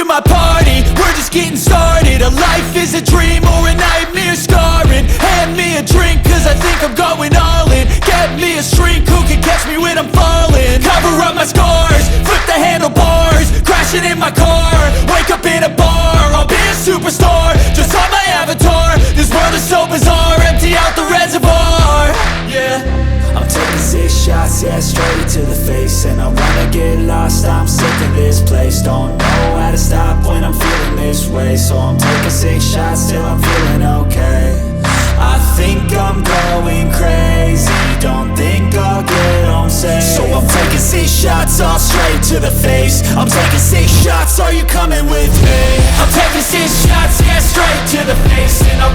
my party, we're just getting started. A life is a dream or a nightmare scarring. Hand me a drink cause I think I'm going all in. Get me a shrink who can catch me when I'm falling. Cover up my scars, flip the handlebars, crashing in my car, wake up in a bar. I'll be a superstar, just on my avatar. This world is so bizarre, empty out the reservoir. Yeah, I'm taking 6 shots, yeah, straight to the face. And I wanna get lost, I'm sick of this place. Don't know how to stop when I'm feeling this way. So I'm taking 6 shots till I'm feeling okay. I think I'm going crazy, don't think I'll get home safe. So I'm taking 6 shots, all straight to the face. I'm taking 6 shots, are you coming with me? I'm taking 6 shots, yeah, straight to the face. And I